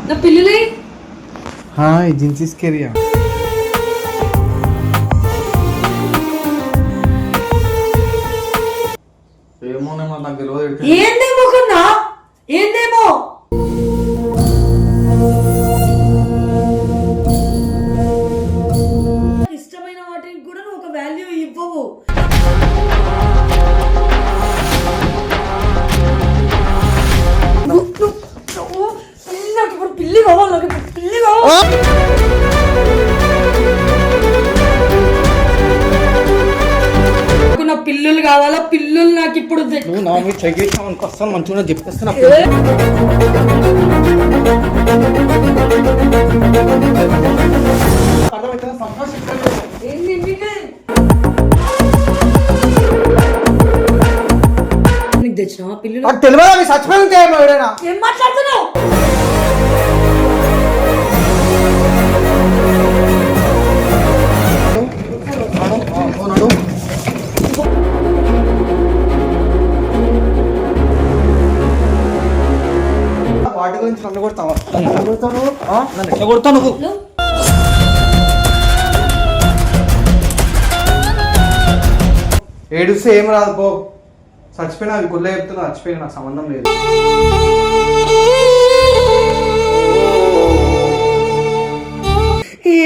నా పిల్లలే హాయ్ జిన్సిస్ కెరియా ఏమోనేమో నాకు తెలియదు. ఏందేమో కన్నా ఏందేమో ఇష్టమైన వాటికి కూడా నువ్వు ఒక వాల్యూ ఇవ్వవు. పిల్లి కావాలి, పిల్లి కావాలి. నా పిల్లులు కావాలా? పిల్లులు నాకు ఇప్పుడు నువ్వు నా మీద చెయ్యేసావు అనుకో, అసలు మంచిగా చెప్పేస్తున్నా. నీకు తెచ్చినావా పిల్లులు? నాకు తెలియదు చచ్చిపోయింది. ఏం మాట్లాడుతున్నావు? వాటి గురించి నన్ను కొడతావా? నన్ను ఎట్లా కొడతావు నువ్వు? ఏడుస్తే ఏం రాదు పో. చచ్చిపోయినా అది గుళ్ళ చెప్తున్నా, చచ్చిపోయినా నాకు సంబంధం లేదు.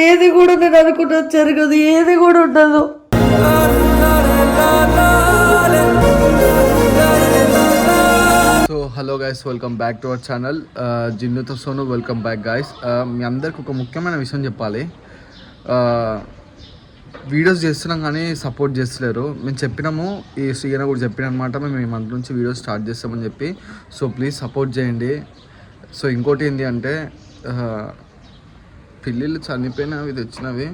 ఏది కూడా నేను అనుకుంటా జరగదు, ఏది కూడా ఉండదు. So hello guys, welcome back to our channel జిన్నుతో సోను. Welcome back guys. మీ అందరికి ఒక ముఖ్యమైన విషయం చెప్పాలి. వీడియోస్ చేస్తున్నాం కానీ సపోర్ట్ చేస్తలేరు. మేము చెప్పినాము, ఈ శ్రీగణ కూడా చెప్పిన అనమాట, మేము ఈ మంత్ నుంచి వీడియోస్ స్టార్ట్ చేస్తామని చెప్పి. సో ప్లీజ్ సపోర్ట్ చేయండి. సో ఇంకోటి ఏంటి అంటే, పిల్లిళ్ళు చనిపోయినవి తెచ్చినవి.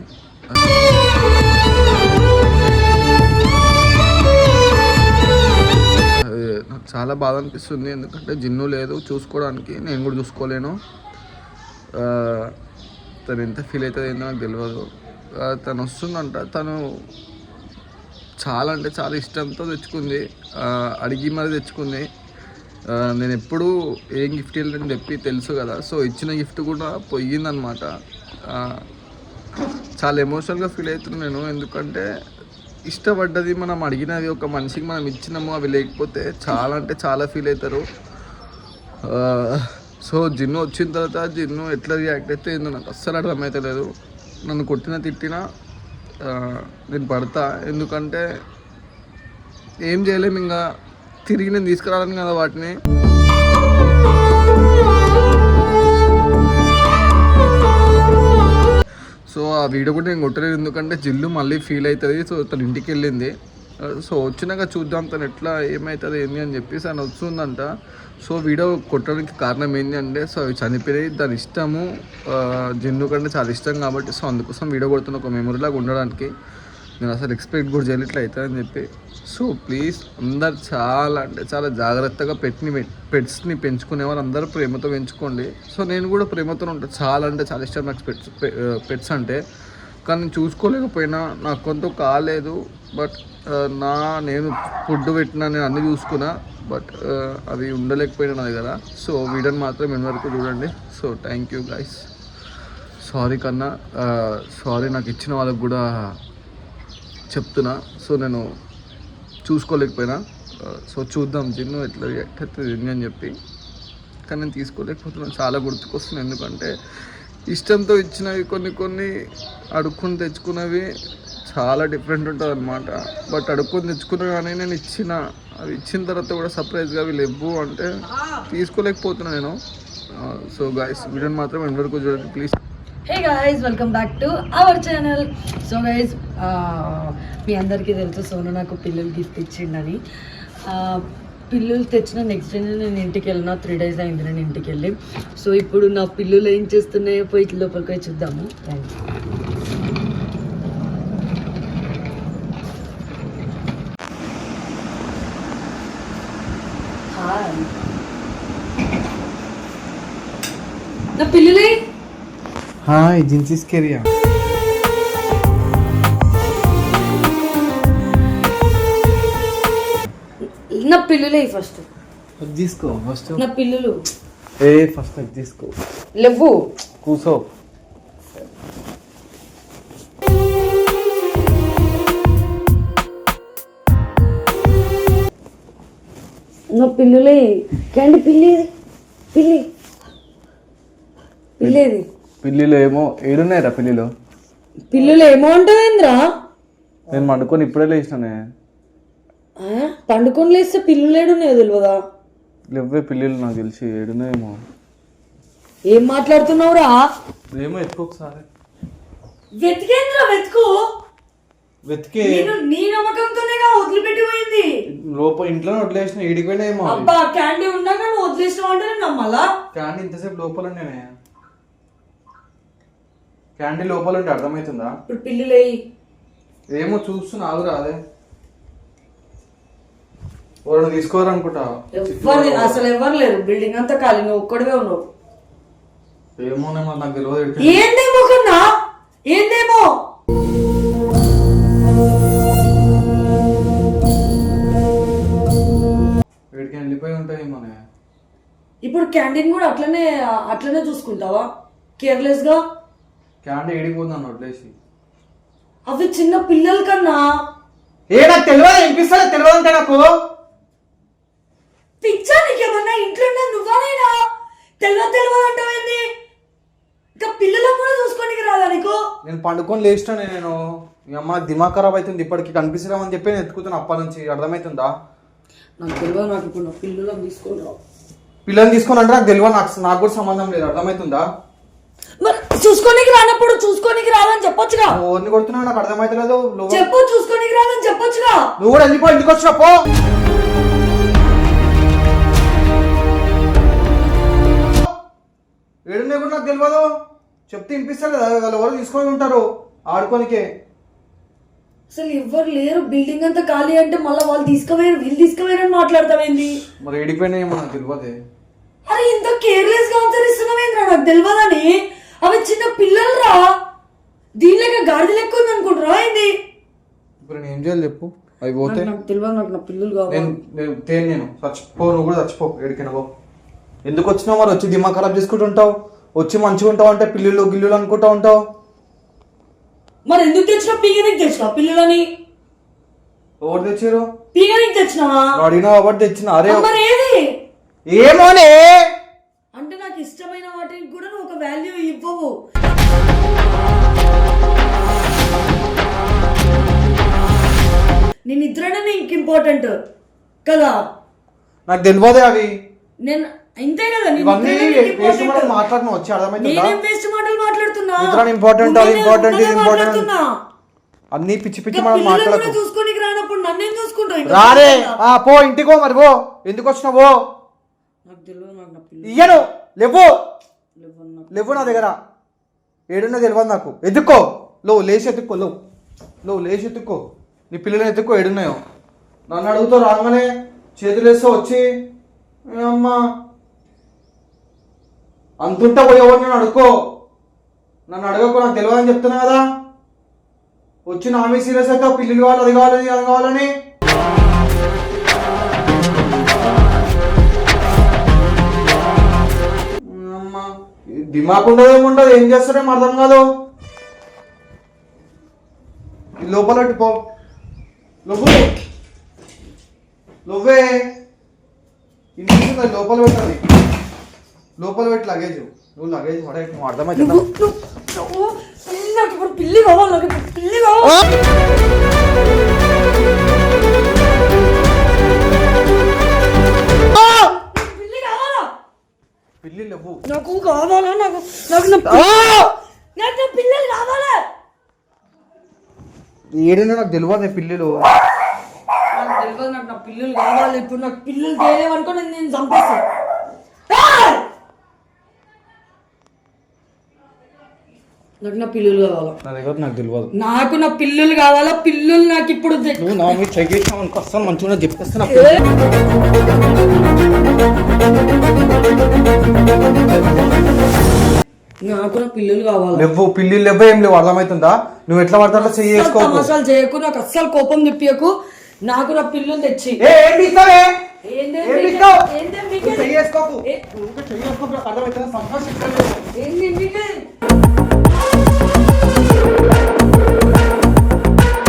నాకు చాలా బాధ అనిపిస్తుంది, ఎందుకంటే జిన్ను లేదు చూసుకోవడానికి, నేను కూడా చూసుకోలేను. తను ఎంత ఫీల్ అవుతుంది ఏంటో నాకు తెలియదు. తను వస్తుందంట, తను చాలా అంటే చాలా ఇష్టంతో తెచ్చుకుంది, అడిగి మరి తెచ్చుకుంది. నేను ఎప్పుడు ఏం గిఫ్ట్ ఇవ్వాలని చెప్పి తెలుసు కదా. సో ఇచ్చిన గిఫ్ట్ కూడా పోయిందనమాట. చాలా ఎమోషనల్గా ఫీల్ అవుతున్నాను నేను, ఎందుకంటే ఇష్టపడ్డది మనం అడిగినది ఒక మనిషికి మనం ఇచ్చినాము, అవి లేకపోతే చాలా అంటే చాలా ఫీల్ అవుతారు. సో జిన్ను వచ్చిన తర్వాత జిన్ను ఎట్లా రియాక్ట్ అయితే ఏందో నాకు అస్సలు అర్థమవుతలేదు. నన్ను కొట్టినా తిట్టినా నేను పడతా, ఎందుకంటే ఏం చేయలేము, ఇంకా తిరిగి నేను తీసుకురాలను కదా వాటిని. సో ఆ వీడియో కూడా నేను కొట్టలేదు, ఎందుకంటే జిల్లు మళ్ళీ ఫీల్ అవుతుంది. సో తను ఇంటికి వెళ్ళింది. సో వచ్చినాక చూద్దాం తను ఎట్లా ఏమవుతుంది ఏంది అని చెప్పేసి అని వస్తుందంట. సో వీడియో కొట్టడానికి కారణం ఏంటి అంటే, సో అవి చనిపోయి దాని ఇష్టము, జిన్ను కంటే చాలా ఇష్టం కాబట్టి, సో అందుకోసం వీడియో కొడుతున్న ఒక మెమొరీలాగా ఉండడానికి. నేను అసలు ఎక్స్పెక్ట్ కూడా చేయలేదు ఇట్లా అవుతుందని చెప్పి. సో ప్లీజ్ అందరు చాలా అంటే చాలా జాగ్రత్తగా పెట్స్ని పెంచుకునే వాళ్ళు అందరూ ప్రేమతో పెంచుకోండి. సో నేను కూడా ప్రేమతో ఉంటాను, చాలా అంటే చాలా ఇష్టం నాకు పెట్స్ అంటే. కానీ నేను చూసుకోలేకపోయినా, నాకు కొంత కాలేదు. బట్ నేను ఫుడ్ పెట్టినా, నేను అన్నీ చూసుకున్నా, బట్ అవి ఉండలేకపోయినా నా దగ్గర. సో వీడియోని మాత్రం ఎన్ని వరకు చూడండి. So thank you guys. Sorry కన్నా, సారీ నాకు ఇచ్చిన వాళ్ళకి కూడా చెప్తున్నా. సో నేను చూసుకోలేకపోయినా. సో చూద్దాం జిన్ను ఎట్లా రియాక్ట్ అవుతుంది అని చెప్పి. కానీ నేను తీసుకోలేకపోతున్నాను, చాలా గుర్తుకొస్తున్నాను. ఎందుకంటే ఇష్టంతో ఇచ్చినవి కొన్ని అడుక్కొని తెచ్చుకున్నవి చాలా డిఫరెంట్ ఉంటుంది అనమాట. బట్ అడుక్కొని తెచ్చుకున్నా కానీ నేను అవి ఇచ్చిన తర్వాత కూడా సర్ప్రైజ్గా అవి లేవు అంటే తీసుకోలేకపోతున్నాను నేను. సో గైస్ వీడియోని మాత్రం ఎంతవరకు చూడండి please. Hey guys, welcome back to our channel. So guys, మీ అందరికీ తెలుసు సోను నాకు పిల్లలు గిఫ్ట్ ఇచ్చిండని. పిల్లులు తెచ్చిన నెక్స్ట్ డే నేను ఇంటికి వెళ్ళిన, 3 days అయింది నేను ఇంటికి వెళ్ళి. సో ఇప్పుడు నా పిల్లులు ఏం చేస్తున్నాయో పోయి లోపలికి పోయి చూద్దాము. నా పిల్లులే హాయ్ జిన్సిస్ కెరియా. నా పిల్లులే ఫస్ట్ తీసుకో ఫస్ట్. నా పిల్లులు ఫస్ట్ అది తీసుకో, లేవు. కూసో. నా పిల్లులే క్యాండీ పిల్లేది పిల్లి పిల్లేది పిల్లిలో ఏమో ఏడున్నాయిరా పిల్లిలో. పిల్లులు ఏమో అంటావేంద్రా? నేను పండుకొని ఇప్పుడే లేచినానే. పండుకొని లేస్తే పిల్లులు ఏడున్నాయో తెలియదా? లేవే పిల్లిలు నాకు తెలిసి ఏడున్నాయేమో. ఏం మాట్లాడుతున్నావురా? ఏమో ఎత్తుకో ఒకసారి. వెతికేంద్రా వెతుకు. వెతికే నీ నమ్మకంతోనేగా వదిలిపెట్టిపోయింది. లోపల ఇంట్లో వదిలేసిన ఏడిపోయినా ఏమో. అబ్బా క్యాండీ ఉన్నాక నువ్వు వదిలేసినావు అంటే నేను నమ్మాలా? క్యాండీ ఇంతసేపు లోపల ఉండేనే. క్యాండీ లోపల ఉంటే అర్థమవుతుందా? ఇప్పుడు పిల్లులే ఏమో చూస్తున్నా, ఆగురా. అదే ఎవరు తీసుకోవాలనుకుంటా. అసలు ఎవరు లేరు, బిల్డింగ్ అంతా ఖాళీ, నువ్వు ఒక్కడివే ఉన్నావు. ఏమోనేమో నాకు తెలియదు. ఏందేమో కన్నా ఏందేమో. వీడికి వెళ్ళిపోయి ఉంటాయేమోనే. ఇప్పుడు క్యాంటీన్ కూడా అట్లనే చూసుకుంటావా కేర్లెస్ గా? క్యాండీ ఏడిపోతున్నాను వదిలేసి. అవి చిన్న పిల్లల కన్నా. నాకు తెలియదు, వినిపిస్తుంది. తెలియదు అంటే నాకు పిచ్చా నీకేమన్నా? ఇంట్లో నువ్వనేనా తెలియదు అంటావేంది? ఇంకా పిల్లలకు కూడా చూసుకోనికి రాదా నీకు? నేను పండుకొని లేచినానే. నేను మీ అమ్మ దిమాగ్ ఖరాబ్ అవుతుంది, ఇప్పటికి కనిపిస్తున్నామని చెప్పి నేను ఎత్తుకుతాను అప్పటి నుంచి. అర్థమవుతుందా? నాకు తెలియదు. నాకు ఇప్పుడు నా పిల్లలను తీసుకొని రావు. పిల్లల్ని తీసుకొని అంటే నాకు తెలియదు, నాకు కూడా సంబంధం లేదు. అర్థమవుతుందా? మరి చూసుకోనికి రానప్పుడు చూసుకోనికి రాదని చెప్పొచ్చుగా. ఎవరిని కొడుతున్నావు నాకు అర్థమవుతలేదు. చెప్పు, చూసుకోనికి రాదని చెప్పొచ్చుగా. నువ్వు కూడా వెళ్ళిపో, ఇంటికి వచ్చినా పో. ఏడున్నాయి కూడా నాకు తెలియదు. చెప్తే వినిపిస్తారు కదా, వాళ్ళు ఎవరు తీసుకొని ఉంటారు ఆడుకోనికే. అసలు ఎవ్వరు లేరు, బిల్డింగ్ అంతా ఖాళీ అంటే మళ్ళీ వాళ్ళు తీసుకుపోయారు వీళ్ళు తీసుకుపోయారని మాట్లాడతావేంది? మరి ఏడిపోయినాయేమో నాకు తెలియదే. అరే ఇంత కేర్లెస్ గా అవతరిస్తున్నావేంద్రా? నాకు తెలియదని. అవి చిన్న పిల్లలు రా, దీనిలేక గాడిద లెక్క ఉంది అనుకుంటారా ఏంది? ఇప్పుడు నేను ఏం చేయాలి చెప్పు? అవి పోతే నాకు తెలియదు. నాకు నా పిల్లలు కావాలి. నేను చచ్చిపో, నువ్వు కూడా చచ్చిపో. ఏడికైనా పో. ఎందుకు వచ్చినావు మరి? వచ్చి దిమాగ్ ఖరాబ్ చేసుకుంటూ ఉంటావు, వచ్చి మంచిగా ఉంటావు అంటే పిల్లులు గిల్లులు అనుకుంటా ఉంటావు. మరి ఎందుకు తెచ్చినావు? పీగనికి తెచ్చినావు పిల్లలని? ఎవరు తెచ్చారు? పీగనికి తెచ్చినావా? అడిగినా ఎవరు తెచ్చిన? అరే మరి ఏది ఏమోనే అంటే నాకు ఇష్టమైన వాటికి కూడా నువ్వు ఒక వాల్యూ ఇవ్వవు. నేను నిద్రనే నీకు ఇంపార్టెంట్ కదా? నాకు తెలియదే అవి. నేను ఇంతే కదా. మాట్లాడిన వచ్చి అర్థమైందా? వేస్ట్ మాటలు మాట్లాడుతున్నా. ఇంపార్టెంట్, అది ఇంపార్టెంట్, ఇది ఇంపార్టెంట్ అన్ని పిచ్చి పిచ్చి మనం మాట్లాడకు. చూసుకోనికి రానప్పుడు నన్నేం చూసుకుంటావు? రారే పో, ఇంటికో. మరి పో, ఎందుకు వచ్చినావో నాకు తెలియదు. నాకు నా పిల్లలు ఇయ్యను. లేవు నా దగ్గర. ఏడున్నా తెలియదు నాకు. ఎత్తుక్కో, లేచి ఎత్తుక్కో, లేచి ఎత్తుక్కో. నీ పిల్లలు ఎత్తుక్కో, ఏడున్నాయో. నన్ను అడుగుతావు రాగానే చేతులు వేస్తా వచ్చి. అమ్మా అంతుంటా పోయేవాడు నన్ను అడుక్కో. నన్ను అడగకు, నాకు తెలియదు అని చెప్తున్నా కదా. వచ్చి నా మీద సీరియస్ అయితే పిల్లలు కావాలి, అది కావాలని, అది కావాలని. అమ్మా దిమాగ్ ఉండదు, ఏముండదు, ఏం చేస్తారేమో అర్థం కాదు. లోపల పెట్టుకో. నువ్వే ఇంటికి లోపల పెట్టాలి. లోపల పెట్టి లగేజ్. నువ్వు లగేజ్ పడే, నువ్వు అర్థమైతే నాకు ఇప్పుడు పిల్లి కావాలి. నాకు పిల్లి కావాలి. పిల్లి కావాలా? పిల్లి లేవు నాకు కావాలా? నాకు పిల్లలు కావాలా? ఏడైనా నాకు తెలియదు పిల్లులు. నాకు తెలియదు. నాకు నా పిల్లలు కావాలి. ఇప్పుడు నాకు పిల్లలు తేలేవనుకో నేను చంపేస్తాను. నాకు నా పిల్లలు కావాలా? నా దగ్గర నాకు తెలియదు. నాకు నా పిల్లలు కావాలా? పిల్లలు నాకు ఇప్పుడు నువ్వు నా మీద చెయ్యేసావు అనుకో, అస్సలు మంచిగా చెప్పేస్తున్నా. నాకు నా పిల్లలు కావాలా? లేవు పిల్లిలు లేవు, ఏం లేవు. అర్థమవుతుందా? నువ్వు ఎట్లా పడతా చెయ్యేసుకో. మసాలు చేయకు, నాకు అస్సలు కోపం తెప్పియకు. నాకు నా పిల్లలు తెచ్చి ఏంటి ఇస్తావే ఏందే ఏం మీకే- ఇస్తావు? ఏందే నువ్వు మీకే- చెయ్యి వేసుకోకు. ఏ- నువ్వు ఇంకా చెయ్యి వేసుకోకు, నాకు అర్థమవుతుందా? సంభాషించలేదు. ఏంది మీకే?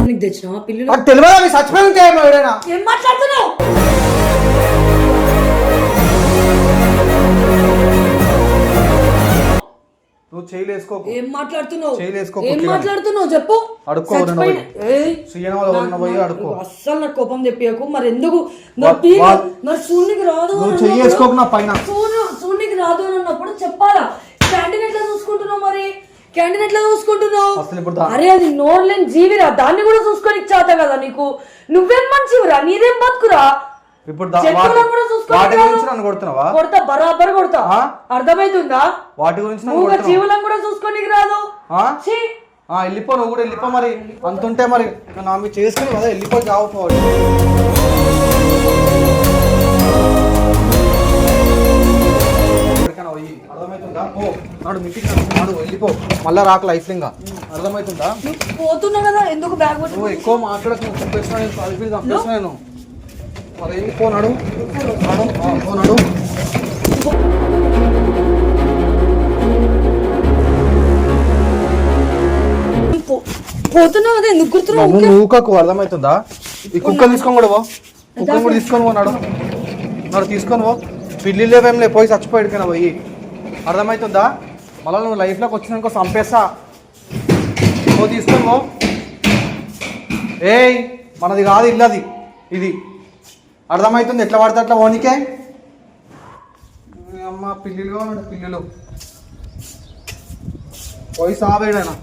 నీకు తెచ్చినావా పిల్లలు? నాకు తెలియదా మీ చచ్చిపోయి ఉంటే ఏమో ఎవడైనా ఏం మాట్లాడుతున్నావు? నువ్వు చెయ్యి వేసుకోకు. ఏం మాట్లాడుతున్నావు? చెయ్యి వేసుకోకు, ఏం కిరణ్. మాట్లాడుతున్నావు చెప్పు. అడుక్కో, చచ్చిపోయిన- ఎవరన్నా ఏయ్, సీఎం వాళ్ళు ఎవరన్నా పోయి అడుక్కో. నాకు అస్సలు నాకు కోపం తెప్పియకు. మరి ఎందుకు వా- మరి సూర్యునికి రాదు నువ్వు అని చెయ్యి అన్నప్పుడు- వేసుకోకు నా పైన. సూర్యునికి రాదు అని అన్నప్పుడు చెప్పాలా? క్యాంటీన్ ఎట్లా చూసుకుంటున్నావు? మరి క్యాంటీన్ ఎట్లా చూసుకుంటున్నావు? అసలు ఇప్పుడు దా- అరే అది నోర్లేని జీవిరా, దాన్ని కూడా చూసుకొని ఇచ్చాత కదా నీకు. నువ్వేం మంచివిరా, నీదేం బతుకురా. ఇప్పుడు చెట్టులను కూడా చూసుకొని వాటి రాదు. గురించి నన్ను కొడుతున్నావా? కొడతా, బరాబర్ కొడతా. ఆ? అర్థమైతుందా? వాటి గురించి నన్ను నువ్వు కొడుతున్నావా? జీవులను కూడా చూసుకోనికి రాదు. ఆ? ఛీ! వెళ్ళిపో, నువ్వు కూడా వెళ్ళిపో. మరి అంతుంటే మరి నా మీరు చేసుకుని కదా వెళ్ళిపో, జావుకోవాలి. అర్థమవుతుందా? పో, నాడు మింటికి నాడు వెళ్ళిపో, మళ్ళా రాక లైఫ్ ఇంకా. అర్థమవుతుందా? నువ్వు పోతున్నావు కదా, ఎందుకు బ్యాగ్ నువ్వు పట్టుకో? ఎక్కువ మాట్లాడక నువ్వు చంపేస్తున్నా, నేను కలిపి చంపేస్తున్నా నేను. మరి ఏంటి? పో నాడు, నాడు, పో నాడు. పోతున్నావు కదా, ఎందుకు గుర్తున్నావు? నన్ను నూకకు, అర్థమవుతుందా? ఈ కుక్కలు తీసుకొని కూడా పో, కుక్కలు కూడా తీసుకొని పోనాడు, నాడు తీసుకొని పో. పిల్లి లేవేంలే, పోయి చచ్చిపోయాడు కన్నా పోయి. అర్థమవుతుందా? మళ్ళీ నువ్వు లైఫ్లోకి వచ్చినాక చంపేస్తా. పో, తీసుకొని పో. ఏయ్, మనది కాదు ఇల్లు, అది ఇది. అర్థమవుతుంది? ఎట్లా పడితే అట్లా ఓనికే. అమ్మ పిల్లిలు ఉన్నాడు, పిల్లులు పోయి సావేడైనా.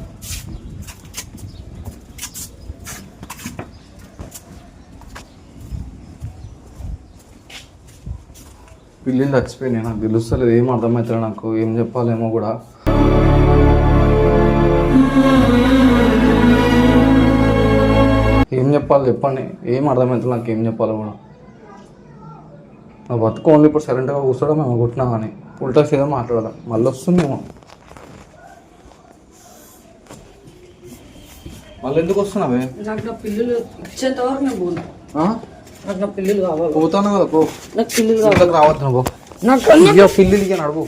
పిల్లిలు చచ్చిపోయినాయి, నాకు తెలుస్తలేదు, ఏం అర్థమవుతుంది నాకు, ఏం చెప్పాలేమో కూడా. ఏం చెప్పాలి చెప్పండి, ఏం అర్థమవుతుంది నాకు, ఏం చెప్పాలో కూడా. నా బతుకు ఓన్లీ ఇప్పుడు సైలెంట్గా కూర్చోవడం మేము కొట్టినా కానీ ఉల్టా సీదా మాట్లాడదాం, మళ్ళీ వస్తుందేమో. మళ్ళీ ఎందుకు వస్తున్నావే? నాకు నా పిల్లలు ఇచ్చేంత వరకు నేను పోను. ఆ? నాకు నా పిల్లలు కావాలి. పోతాను కదా, పో. నాకు పిల్లలు కావాలి. ఇంట్లోకి రావద్దు నువ్వు. నాకు ఇయ్యో పిల్లిలు ఇయ్య, నడుపు.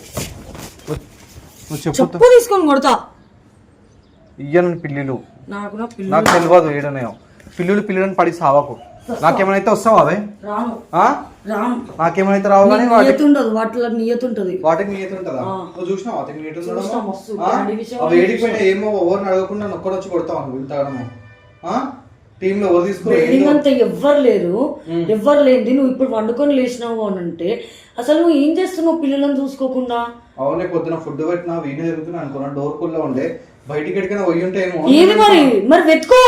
నువ్వు చెప్పు. చెప్పు తీసుకొని కొడతా. ఇయ్యను పిల్లిలు, నాకు నా పిల్లలు నాకు తెలియదు ఏడనేయో. పిల్లులని పడి సావకు. నాకేమైనా వస్తావా అవే? రాను ఆ? రాను. నాకేమైనా రావు కానీ నియత ఉండదు, వాటిలో నియత ఉంటది. వాటికి నియత ఉంటుందా? ఆ. నువ్వు చూసినావు వాటికి నియత చూసినా, మస్తు. ఉండడం? ఆ? డాడీ విషయం అవి ఏడికి పోయినా ఏమో ఎవరిని అడగకుండా నొక్కడు వచ్చి కొడతావు నువ్వు ఇంతగడము. టీమ్ లో ఎవరు బిల్డింగ్ అంతా తీసుకో? ఎవ్వరు లేరు, ఎవ్వరు లేనిది నువ్వు ఇప్పుడు వండుకొని లేచినావు అని అంటే అసలు నువ్వు ఏం చేస్తున్నావు పిల్లలను చూసుకోకుండా? అవునే, పొద్దున ఫుడ్ పెట్టినా వీడియో జరుగుతున్నా అనుకున్నా, డోర్ కుల్లో ఉండే, బయటికి ఎక్కడికైనా పోయి ఉంటే ఏమో. ఏది మరి వెతుకో.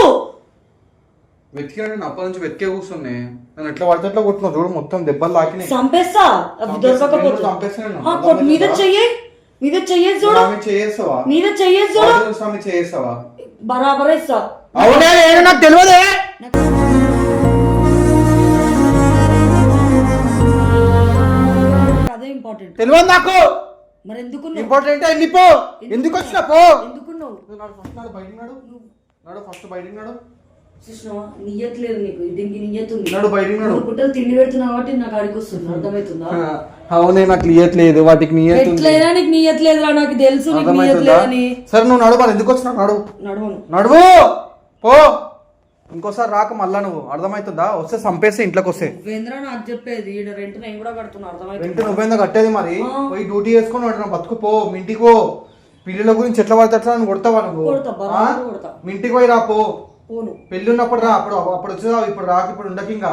వెతికినా నేను అప్పటి నుంచి వెతికే కూర్చున్నాయి. నేను ఎట్లా పడితే ఎట్లా కొట్టినా చూడు, మొత్తం దెబ్బలు తాకినాయి. చంపేస్తా అవి దొరకకపోతే. చంపేస్తాను. మీద చెయ్యేసి చూడు, చేస్తావా? మీద చెయ్యేసి చూడు, చేస్తావా? బరాబర్ ఇస్తా. అవునే, నాకు తెలియదే. అదే ఇంపార్టెంట్. తెలియదు నాకు. మరి ఎందుకు ఇంపార్టెంట్ వెళ్ళిపో. ఎందుకు వచ్చినా పో. ఎందుకున్నావు? ఫస్ట్ బయటికి నాడు. చూసినావా, నియ్యత్ లేదు నీకు, దీనికి నియ్యత్ ఉంది. నాడు బయటికి నాడు. నువ్వు పుట్టలు తిండి పెడుతున్నావు కాబట్టి నాకు అడిగి వస్తుంది, అర్థమవుతుందా? అవునే, నాకు నియత్ లేదు, వాటికి నియత్ ఉంది. ఎట్లయినా నీకు నియ్యత్ లేదురా, నాకు తెలుసు నీకు నియ్యత్ అర్థమవుతుందా? లేదని. సరే నువ్వు నడు, మరి ఎందుకు వచ్చినా నడు. నడవను. నడువు, పో. ఇంకోసారి రాక మళ్ళా నువ్వు. అర్థమవుతుందా? వస్తే చంపేస్తే ఇంట్లోకి వస్తే. నువ్వేంద్రా నాకు చెప్పేది, ఈడ రెంట్ నేను కూడా కడుతున్నా, వెంట అర్థమవుతుందా? నువ్వేందో కట్టేది మరి. పోయి డ్యూటీ చేసుకొని వాడు నా బతుకు పో, మీ ఇంటికి పో. పిల్లల గురించి ఎట్లా పడితే అట్లా నన్ను కొడతావా నువ్వు? కొడతా, బరాబర్ కొడతా. మీ ఇంటికి పోయి రా, పో. పోను. పెళ్లి ఉన్నప్పుడు రా, అప్పుడు వచ్చేదా, ఇప్పుడు రాక, ఇప్పుడు ఉండకి ఇంకా.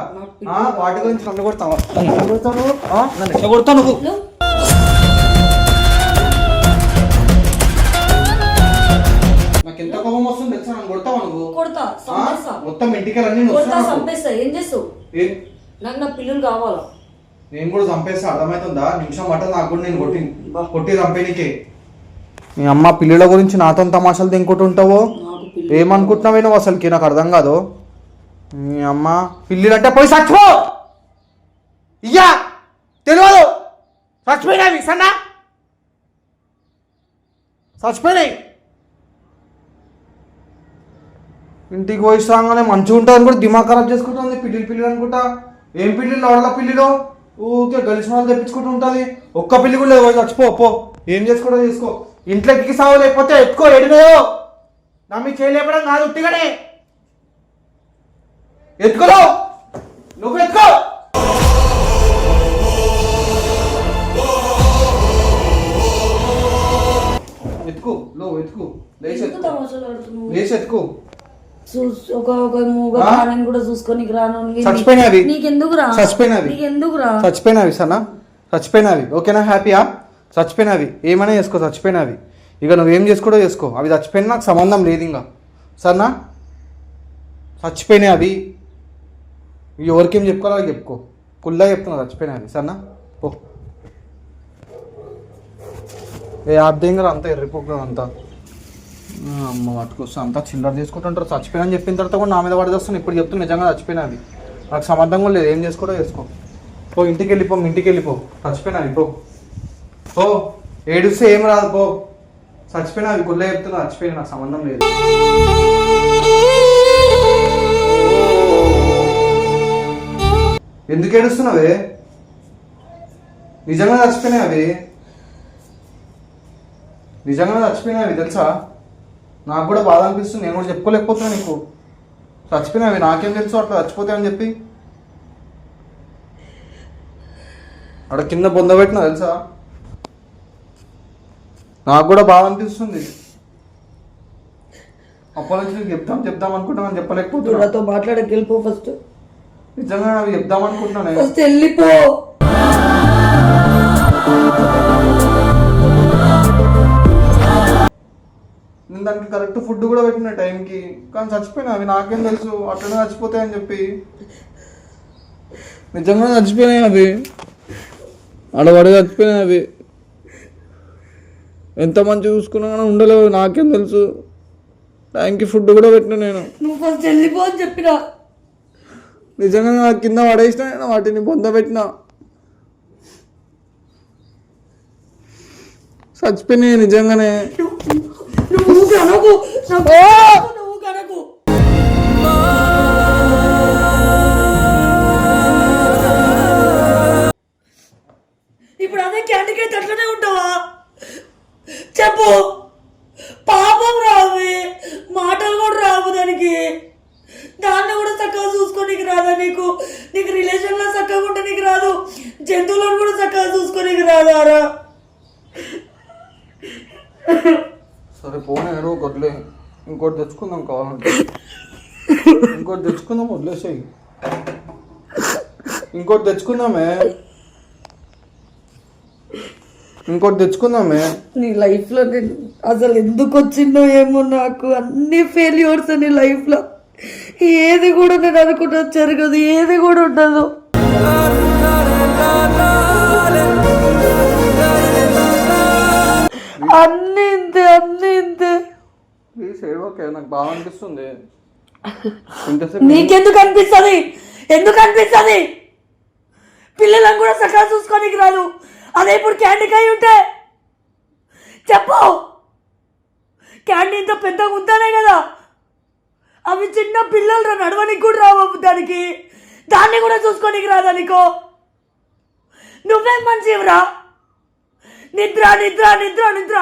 వాటి గురించి నన్ను కొడతావా? నన్ను ఎట్లా కొడతావు నువ్వు? నాకు ఎంత కోపం వస్తుంది తెలుసా, నన్ను కొడతావా నువ్వు? కొడతా, చంపేస్తా. మొత్తం ఇంటికి రండి, కొడతా, చంపేస్తా. ఏం చేస్తావు? నాకు నా పిల్లలు కావాలా? నేను కూడా చంపేస్తా, అర్థమవుతుందా? నిమిషం మాట నాకు కూడా నేను కొట్టి చంపేనికే. మీ అమ్మ పిల్లల గురించి నాతో తమాషాలు తినుకుంటుంటావో నాకు పిల్లలు ఏమనుకుంటున్నావే నువ్వు అసలుకి, నాకు అర్థం కాదు. మీ అమ్మ పిల్లలు అంటే పోయి చచ్చిపో. ఇయ్యా తెలియదు, చచ్చిపోయినావి సన్నా, చచ్చిపోయినాయి. ఇంటికి పోయి రాగానే మంచిగా ఉంటుంది అని కూడా దిమాగ్ ఖరాబ్ చేసుకుంటుంది. పిల్లి అనుకుంటా. ఏం పిల్లిలు ఆడల పిల్లిలో ఊకే గలిసిన వాళ్ళు తెప్పించుకుంటూ ఉంటుంది. ఒక్క పిల్లి కూడా లేదు. చచ్చిపో పో, ఏం చేసుకోవడం చేసుకో. ఇంట్లో ఎక్కి సావు, లేకపోతే ఎత్తుకో. ఎడినాయో నా మీ చేయలేపడం కాదు, ఉట్టిగానే ఎత్తుకోలో. నువ్వు ఎత్తుకో. ఎత్తుకు లో, ఎత్తుకు, లేచి ఎందుకు తమాషాలు ఆడుతున్నావు? లేచి ఎత్తుకు. ఒక మూగ ప్రాణిని కూడా చూసుకొని రాను. చచ్చిపోయినవి నీకెందుకు రా? చచ్చిపోయినవి నీకెందుకు రా? చచ్చిపోయినవి సన్నా, చచ్చిపోయినవి. ఓకేనా? హ్యాపీయా? చచ్చిపోయినవి ఏమైనా చేసుకో, చచ్చిపోయినవి. ఇక నువ్వేం చేసుకోవడో చేసుకో. అవి చచ్చిపోయినా నాకు సంబంధం లేదు ఇంకా. సరేనా? చచ్చిపోయినాయి అవి. ఎవరికేం చెప్పుకోవాలో అవి చెప్పుకో. కుల్లా చెప్తున్నా, చచ్చిపోయినవి. సరేనా? ఓ ఏ ఆబ్దేంగా అంతా ఎర్రిపోకు అంతా. అమ్మ వాటికొస్తా అంతా చిల్లర చేసుకుంటుంటారు. చచ్చిపోయినా అని చెప్పిన తర్వాత కూడా నా మీద పడేస్తాను. ఇప్పుడు చెప్తున్నా నిజంగా చచ్చిపోయినవి. నాకు సంబంధం కూడా లేదు. ఏం చేసుకోవడో చేసుకో. పో, ఇంటికి వెళ్ళిపో, ఇంటికి వెళ్ళిపో. చచ్చిపోయినవి పో. ఓ ఏడుస్తే ఏం రాదు పో. చచ్చిపోయినా అవి గుళ్ళ చెప్తున్నా. చచ్చిపోయినా నాకు సంబంధం లేదు. ఎందుకు ఏడుస్తున్నావే? నిజంగా చచ్చిపోయినాయి అవి. నిజంగా చచ్చిపోయినాయి అవి, తెలుసా? నాకు కూడా బాధ అనిపిస్తుంది. నేను కూడా చెప్పుకోలేకపోతున్నా నీకు. చచ్చిపోయినావి. నాకేం తెలుసు అట్లా చచ్చిపోతాయని చెప్పి. అక్కడ కింద బొందబెట్టినా, తెలుసా? నాకు కూడా బాగా అనిపిస్తుంది. అప్పటి నుంచి నీకు చెప్దాం అనుకుంటున్నాను, చెప్పలేకపోతున్నా. నాతో మాట్లాడక వెళ్ళిపో ఫస్ట్. నిజంగా అవి చెప్దాం అనుకుంటున్నాను. ఫస్ట్ వెళ్ళిపో. నేను దానికి కరెక్ట్ ఫుడ్ కూడా పెట్టిన టైంకి, కానీ చచ్చిపోయినా అవి. నాకేం తెలుసు అట్లనే చచ్చిపోతాయని చెప్పి. నిజంగా చచ్చిపోయినాయి అవి. అడవడి చచ్చిపోయినాయి అవి. ఎంత మంచి చూసుకున్నా కానీ ఉండలేవు. నాకేం తెలుసు. టైంకి ఫుడ్ కూడా పెట్టిన నేను. నువ్వు ఫస్ట్ వెళ్ళిపో అని చెప్పినా. నిజంగా నా కింద పడేసిన నేను, వాటిని పొందబెట్టిన. చచ్చిపోయినాయి నిజంగానే. నువ్వు కనకు, నువ్వు కనకు. ఇప్పుడు అదే క్యాండికేట్ అట్లనే ఉంటావా? చెప్పు. పాపం రావు, మాటలు కూడా రావు దానికి. దాన్ని కూడా చక్కగా చూసుకోనికి రాదా నీకు? నీకు రిలేషన్లో చక్కగా ఉంటే నీకు రాదు, జంతువులను కూడా చక్కగా చూసుకోనికి రాదారా? సరే పోనీ ఏడో వదిలే. ఇంకోటి తెచ్చుకుందాం కావాలంటే. ఇంకోటి తెచ్చుకుందాం, వదిలేసాయి. ఇంకోటి తెచ్చుకుందామే. నీ లైఫ్లో నేను అసలు ఎందుకు వచ్చిందో ఏమో. నాకు అన్ని ఫెయిల్యూర్స్ నీ లైఫ్లో. ఏది కూడా నేను అనుకుంటా జరగదు, ఏది కూడా ఉండదు. అన్ని ఇంతే. నాకు బాగా అనిపిస్తుంది. నీకెందుకు అనిపిస్తుంది? ఎందుకు అనిపిస్తుంది? పిల్లలను కూడా చక్కగా చూసుకోనికి రాదు. అదే ఇప్పుడు క్యాండీకాయ ఉంటే చెప్పు. క్యాండీ ఇంత పెద్దగా ఉంటానే కదా. అవి చిన్న పిల్లలు నడవనికి కూడా రావు దానికి. దాన్ని కూడా చూసుకోనికి రాదా నీకు? నువ్వేం మంచివిరా? నిద్ర నిద్ర నిద్ర నిద్ర.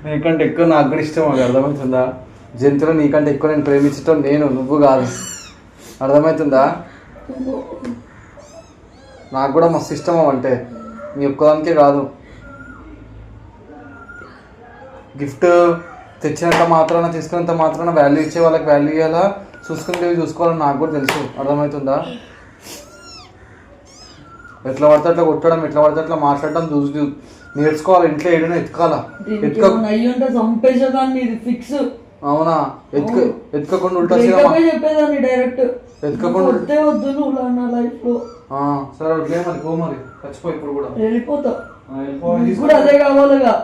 నీకంటే ఎక్కువ నాకు కూడా ఇష్టం. అది అర్థమవుతుందా? జంతువులు నీకంటే ఎక్కువ నేను ప్రేమించటం నేను, నువ్వు కాదు. అర్థమవుతుందా? నాకు కూడా మస్తు ఇష్టం అంటే. నీ ఒక్కదానికే కాదు. గిఫ్ట్ తెచ్చినంత మాత్రాన తీసుకున్నంత మాత్రాన వాల్యూ ఇచ్చే వాళ్ళకి వాల్యూ ఇవ్వాలా, చూసుకునేవి చూసుకోవాలని నాకు కూడా తెలుసు. అర్థమవుతుందా? ఎట్లా పడితే అట్లా కొట్టడం, ఎట్లా పడితే అట్లా మాట్లాడడం చూసి నేర్చుకోవాలి. ఇంట్లో ఏడైనా ఎత్తుకోవాలా. అయ్యుంటే చంపేసేదాన్ని, ఇది ఫిక్స్. అవునా? ఎత్తుకోకుండా ఉల్టా చెప్పేదాన్ని డైరెక్ట్, ఎత్తుకోకుండా వద్దే వద్దు నువ్వు నా లైఫ్ లో. సరే వదిలే మరి, పో మరి, చచ్చిపో ఇప్పుడు కూడా. వెళ్ళిపోతా, కూడా అదే కావాలిగా.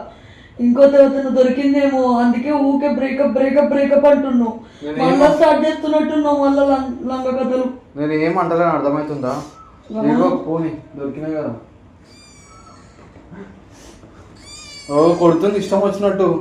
ఇంకో దేవతను దొరికిందేమో, అందుకే ఊకే బ్రేకప్ బ్రేకప్ బ్రేకప్ అంటున్నావు. మళ్ళా స్టార్ట్ చేస్తున్నట్టున్నావు మళ్ళా లంగ కథలు. నేను ఏం అంటలేను, అర్థమవుతుందా? పోనీ దొరికినాయి కదా. కొడుతుంది ఇష్టం వచ్చినట్టు.